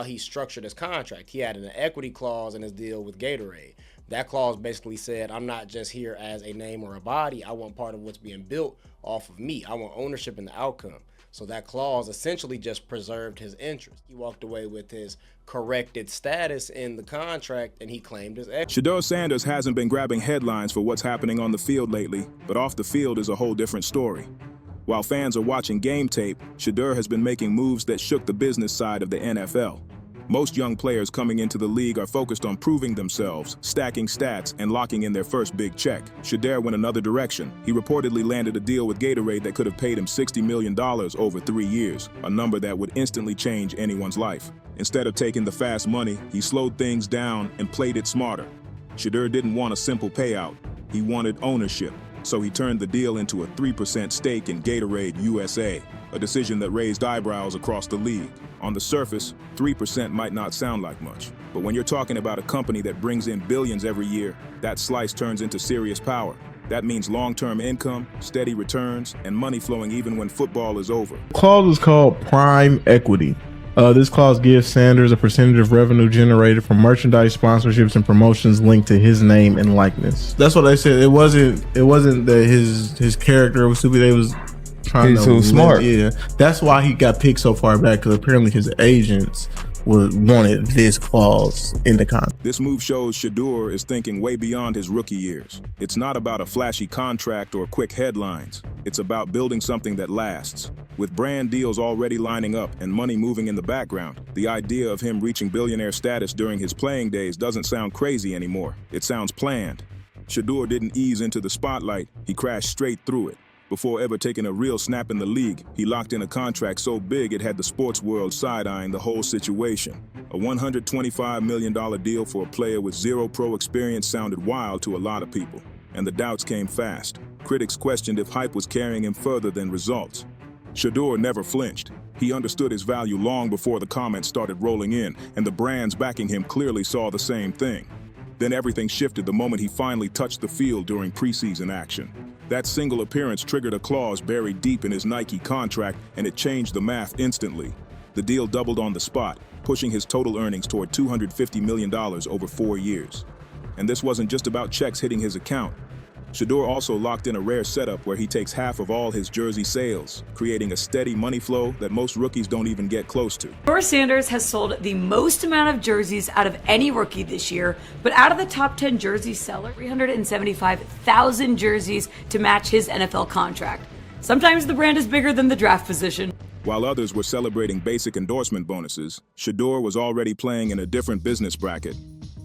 he structured his contract. He had an equity clause in his deal with Gatorade. That clause basically said, I'm not just here as a name or a body. I want part of what's being built off of me. I want ownership in the outcome. So that clause essentially just preserved his interest. He walked away with his corrected status in the contract, and he claimed his equity. Shedeur Sanders hasn't been grabbing headlines for what's happening on the field lately, but off the field is a whole different story. While fans are watching game tape, Shedeur has been making moves that shook the business side of the NFL. Most young players coming into the league are focused on proving themselves, stacking stats, and locking in their first big check. Shedeur went another direction. He reportedly landed a deal with Gatorade that could have paid him $60 million over 3 years, a number that would instantly change anyone's life. Instead of taking the fast money, he slowed things down and played it smarter. Shedeur didn't want a simple payout. He wanted ownership. So he turned the deal into a 3% stake in Gatorade USA, a decision that raised eyebrows across the league. On the surface, 3% might not sound like much, but when you're talking about a company that brings in billions every year, that slice turns into serious power. That means long-term income, steady returns, and money flowing even when football is over. The clause is called prime equity. This clause gives Sanders a percentage of revenue generated from merchandise, sponsorships, and promotions linked to his name and likeness. That's what I said. It wasn't that his character was stupid. They was trying He's to so smart. Yeah, that's why he got picked so far back, because apparently his agents wanted this clause in the contract. This move shows Shedeur is thinking way beyond his rookie years. It's not about a flashy contract or quick headlines. It's about building something that lasts. With brand deals already lining up and money moving in the background, the idea of him reaching billionaire status during his playing days doesn't sound crazy anymore. It sounds planned. Shedeur didn't ease into the spotlight, he crashed straight through it. Before ever taking a real snap in the league, he locked in a contract so big it had the sports world side-eyeing the whole situation. A $125 million deal for a player with zero pro experience sounded wild to a lot of people, and the doubts came fast. Critics questioned if hype was carrying him further than results. Shedeur never flinched. He understood his value long before the comments started rolling in, and the brands backing him clearly saw the same thing. Then everything shifted the moment he finally touched the field during preseason action. That single appearance triggered a clause buried deep in his Nike contract, and it changed the math instantly. The deal doubled on the spot, pushing his total earnings toward $250 million over 4 years. And this wasn't just about checks hitting his account. Shedeur also locked in a rare setup where he takes half of all his jersey sales, creating a steady money flow that most rookies don't even get close to. Shedeur Sanders has sold the most amount of jerseys out of any rookie this year, but out of the top 10 jersey sellers, 375,000 jerseys to match his NFL contract. Sometimes the brand is bigger than the draft position. While others were celebrating basic endorsement bonuses, Shedeur was already playing in a different business bracket.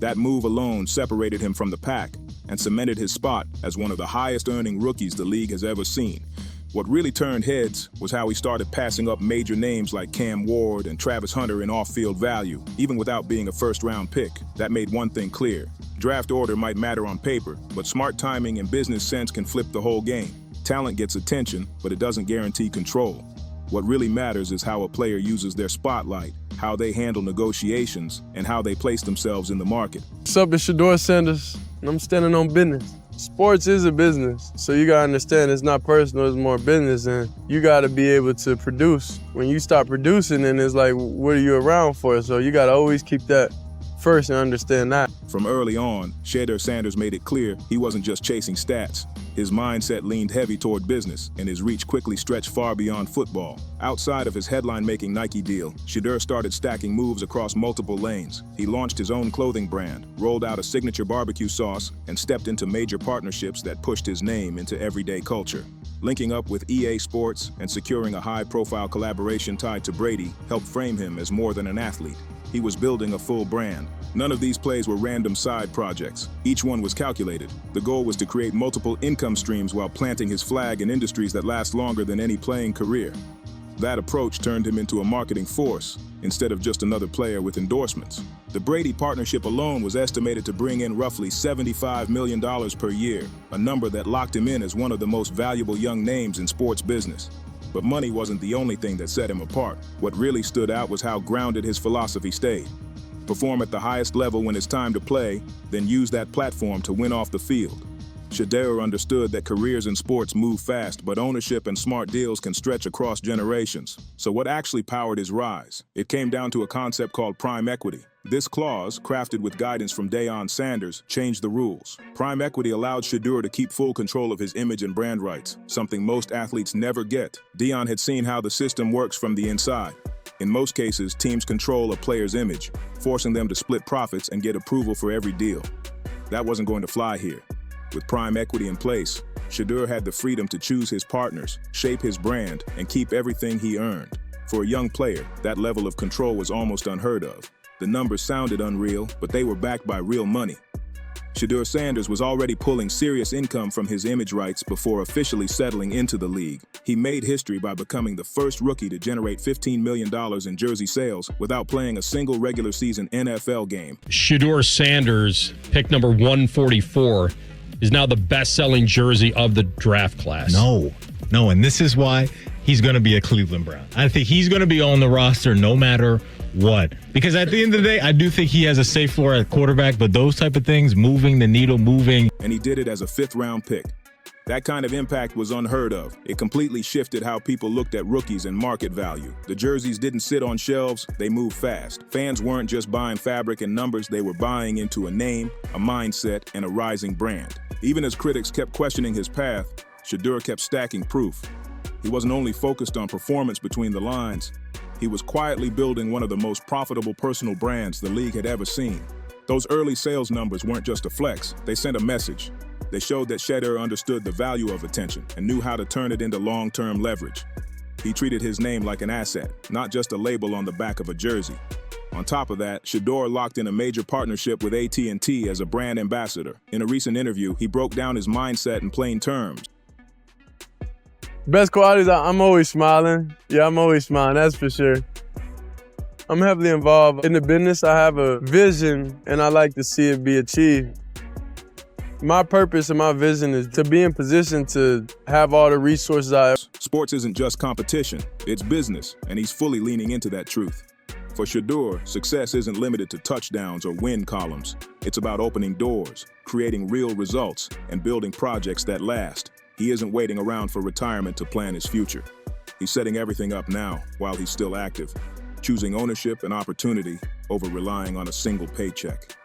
That move alone separated him from the pack and cemented his spot as one of the highest-earning rookies the league has ever seen. What really turned heads was how he started passing up major names like Cam Ward and Travis Hunter in off-field value, even without being a first-round pick. That made one thing clear. Draft order might matter on paper, but smart timing and business sense can flip the whole game. Talent gets attention, but it doesn't guarantee control. What really matters is how a player uses their spotlight, how they handle negotiations, and how they place themselves in the market. What's up, it's Shedeur Sanders, and I'm standing on business. Sports is a business, so you gotta understand it's not personal, it's more business, and you gotta be able to produce. When you stop producing, then it's like, what are you around for? So you gotta always keep that first and understand that. From early on, Shedeur Sanders made it clear he wasn't just chasing stats. His mindset leaned heavy toward business, and his reach quickly stretched far beyond football. Outside of his headline-making Nike deal, Shedeur started stacking moves across multiple lanes. He launched his own clothing brand, rolled out a signature barbecue sauce, and stepped into major partnerships that pushed his name into everyday culture. Linking up with EA Sports and securing a high-profile collaboration tied to Brady helped frame him as more than an athlete. He was building a full brand. None of these plays were random side projects. Each one was calculated. The goal was to create multiple income streams while planting his flag in industries that last longer than any playing career. That approach turned him into a marketing force, instead of just another player with endorsements. The Brady partnership alone was estimated to bring in roughly $75 million per year, a number that locked him in as one of the most valuable young names in sports business. But money wasn't the only thing that set him apart. What really stood out was how grounded his philosophy stayed. Perform at the highest level when it's time to play, then use that platform to win off the field. Shedeur understood that careers in sports move fast, but ownership and smart deals can stretch across generations. So what actually powered his rise? It came down to a concept called prime equity. This clause, crafted with guidance from Shedeur Sanders, changed the rules. Prime equity allowed Shedeur to keep full control of his image and brand rights, something most athletes never get. Dion had seen how the system works from the inside. In most cases, teams control a player's image, forcing them to split profits and get approval for every deal. That wasn't going to fly here. With prime equity in place, Shedeur had the freedom to choose his partners, shape his brand, and keep everything he earned. For a young player, that level of control was almost unheard of. The numbers sounded unreal, but they were backed by real money. Shedeur Sanders was already pulling serious income from his image rights before officially settling into the league. He made history by becoming the first rookie to generate $15 million in jersey sales without playing a single regular season NFL game. Shedeur Sanders, pick number 144, is now the best-selling jersey of the draft class. No, and this is why he's going to be a Cleveland Brown. I think he's going to be on the roster no matter what. Because at the end of the day, I do think he has a safe floor at quarterback, but those type of things, moving the needle, moving. And he did it as a fifth-round pick. That kind of impact was unheard of. It completely shifted how people looked at rookies and market value. The jerseys didn't sit on shelves, they moved fast. Fans weren't just buying fabric and numbers, they were buying into a name, a mindset, and a rising brand. Even as critics kept questioning his path, Shedeur kept stacking proof. He wasn't only focused on performance between the lines, he was quietly building one of the most profitable personal brands the league had ever seen. Those early sales numbers weren't just a flex, they sent a message. They showed that Shedeur understood the value of attention and knew how to turn it into long-term leverage. He treated his name like an asset, not just a label on the back of a jersey. On top of that, Shedeur locked in a major partnership with AT&T as a brand ambassador. In a recent interview, he broke down his mindset in plain terms. Best qualities, I'm always smiling. Yeah, I'm always smiling, that's for sure. I'm heavily involved in the business. I have a vision, and I like to see it be achieved. My purpose and my vision is to be in position to have all the resources I have. Sports isn't just competition, it's business, and he's fully leaning into that truth. For Shedeur, success isn't limited to touchdowns or win columns. It's about opening doors, creating real results, and building projects that last. He isn't waiting around for retirement to plan his future. He's setting everything up now while he's still active, choosing ownership and opportunity over relying on a single paycheck.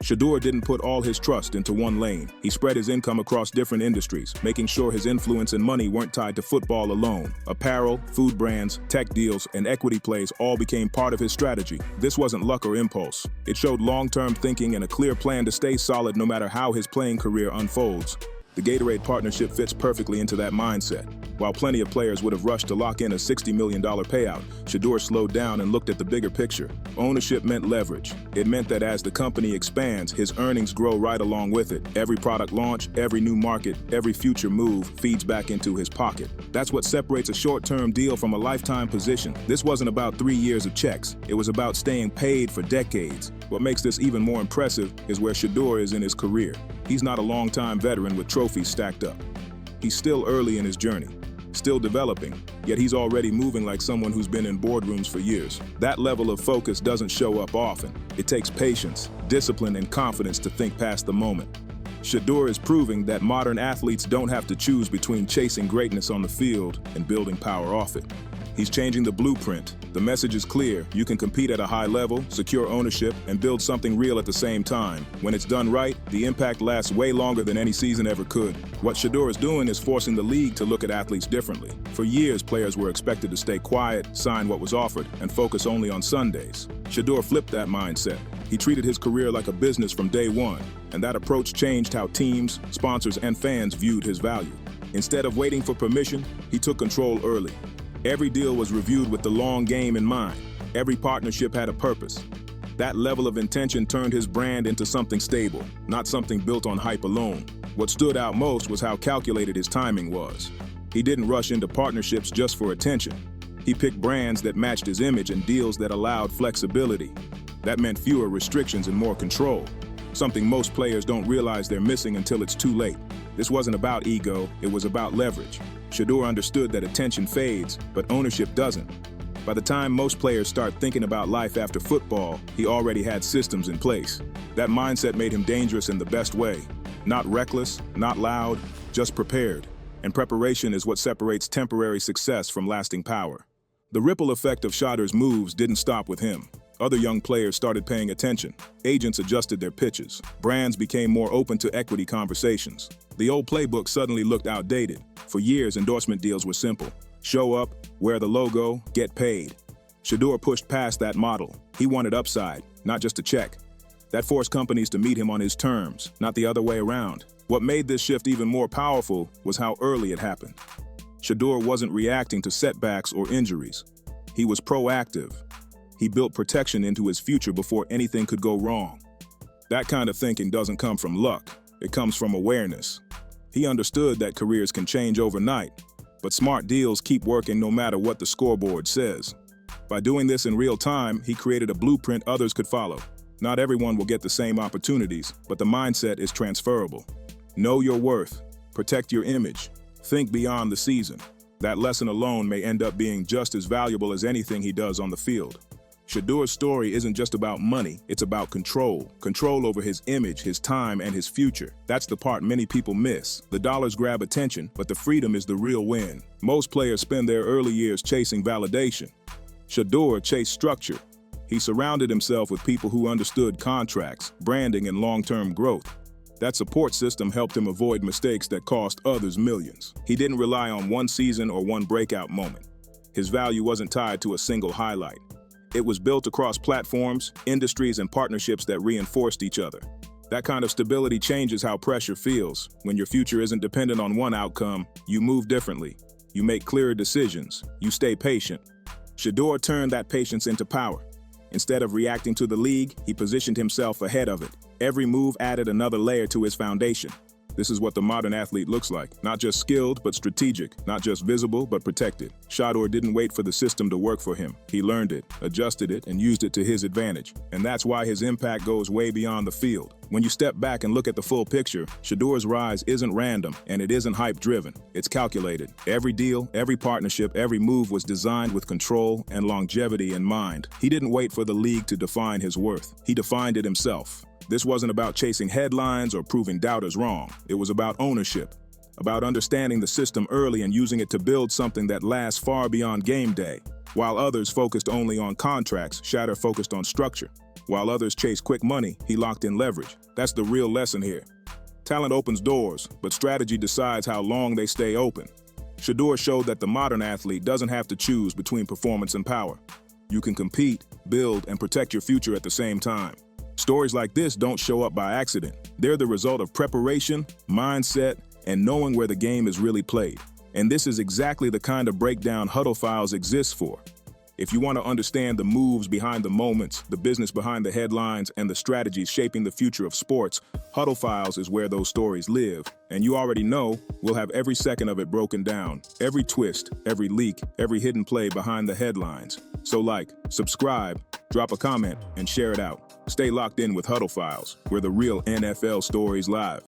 Shedeur didn't put all his trust into one lane. He spread his income across different industries, making sure his influence and money weren't tied to football alone. Apparel, food brands, tech deals, and equity plays all became part of his strategy. This wasn't luck or impulse. It showed long-term thinking and a clear plan to stay solid no matter how his playing career unfolds. The Gatorade partnership fits perfectly into that mindset. While plenty of players would have rushed to lock in a $60 million payout, Shedeur slowed down and looked at the bigger picture. Ownership meant leverage. It meant that as the company expands, his earnings grow right along with it. Every product launch, every new market, every future move feeds back into his pocket. That's what separates a short-term deal from a lifetime position. This wasn't about 3 years of checks. It was about staying paid for decades. What makes this even more impressive is where Shedeur is in his career. He's not a long-time veteran with trophies stacked up. He's still early in his journey, still developing, yet he's already moving like someone who's been in boardrooms for years. That level of focus doesn't show up often. It takes patience, discipline, and confidence to think past the moment. Shedeur is proving that modern athletes don't have to choose between chasing greatness on the field and building power off it. He's changing the blueprint. The message is clear. You can compete at a high level, secure ownership, and build something real at the same time. When it's done right, the impact lasts way longer than any season ever could. What Shedeur is doing is forcing the league to look at athletes differently. For years, players were expected to stay quiet, sign what was offered, and focus only on Sundays. Shedeur flipped that mindset. He treated his career like a business from day one, and that approach changed how teams, sponsors, and fans viewed his value. Instead of waiting for permission, he took control early. Every deal was reviewed with the long game in mind. Every partnership had a purpose. That level of intention turned his brand into something stable, not something built on hype alone. What stood out most was how calculated his timing was. He didn't rush into partnerships just for attention. He picked brands that matched his image and deals that allowed flexibility. That meant fewer restrictions and more control, something most players don't realize they're missing until it's too late. This wasn't about ego, it was about leverage. Shedeur understood that attention fades, but ownership doesn't. By the time most players start thinking about life after football, he already had systems in place. That mindset made him dangerous in the best way. Not reckless, not loud, just prepared. And preparation is what separates temporary success from lasting power. The ripple effect of Shedeur's moves didn't stop with him. Other young players started paying attention. Agents adjusted their pitches. Brands became more open to equity conversations. The old playbook suddenly looked outdated. For years, endorsement deals were simple. Show up, wear the logo, get paid. Shedeur pushed past that model. He wanted upside, not just a check. That forced companies to meet him on his terms, not the other way around. What made this shift even more powerful was how early it happened. Shedeur wasn't reacting to setbacks or injuries. He was proactive. He built protection into his future before anything could go wrong. That kind of thinking doesn't come from luck. It comes from awareness. He understood that careers can change overnight, but smart deals keep working no matter what the scoreboard says. By doing this in real time, he created a blueprint others could follow. Not everyone will get the same opportunities, but the mindset is transferable. Know your worth. Protect your image. Think beyond the season. That lesson alone may end up being just as valuable as anything he does on the field. Shedeur's story isn't just about money, it's about control. Control over his image, his time, and his future. That's the part many people miss. The dollars grab attention, but the freedom is the real win. Most players spend their early years chasing validation. Shedeur chased structure. He surrounded himself with people who understood contracts, branding, and long-term growth. That support system helped him avoid mistakes that cost others millions. He didn't rely on one season or one breakout moment. His value wasn't tied to a single highlight. It was built across platforms, industries, and partnerships that reinforced each other. That kind of stability changes how pressure feels. When your future isn't dependent on one outcome, you move differently. You make clearer decisions. You stay patient. Shedeur turned that patience into power. Instead of reacting to the league, he positioned himself ahead of it. Every move added another layer to his foundation. This is what the modern athlete looks like. Not just skilled, but strategic. Not just visible, but protected. Shedeur didn't wait for the system to work for him. He learned it, adjusted it, and used it to his advantage. And that's why his impact goes way beyond the field. When you step back and look at the full picture, Shedeur's rise isn't random, and it isn't hype-driven. It's calculated. Every deal, every partnership, every move was designed with control and longevity in mind. He didn't wait for the league to define his worth. He defined it himself. This wasn't about chasing headlines or proving doubters wrong. It was about ownership, about understanding the system early and using it to build something that lasts far beyond game day. While others focused only on contracts, Shedeur focused on structure. While others chased quick money, he locked in leverage. That's the real lesson here. Talent opens doors, but strategy decides how long they stay open. Shedeur showed that the modern athlete doesn't have to choose between performance and power. You can compete, build, and protect your future at the same time. Stories like this don't show up by accident. They're the result of preparation, mindset, and knowing where the game is really played. And this is exactly the kind of breakdown Huddle Files exists for. If you want to understand the moves behind the moments, the business behind the headlines, and the strategies shaping the future of sports, Huddle Files is where those stories live. And you already know, we'll have every second of it broken down. Every twist, every leak, every hidden play behind the headlines. So like, subscribe, drop a comment, and share it out. Stay locked in with Huddle Files, where the real NFL stories live.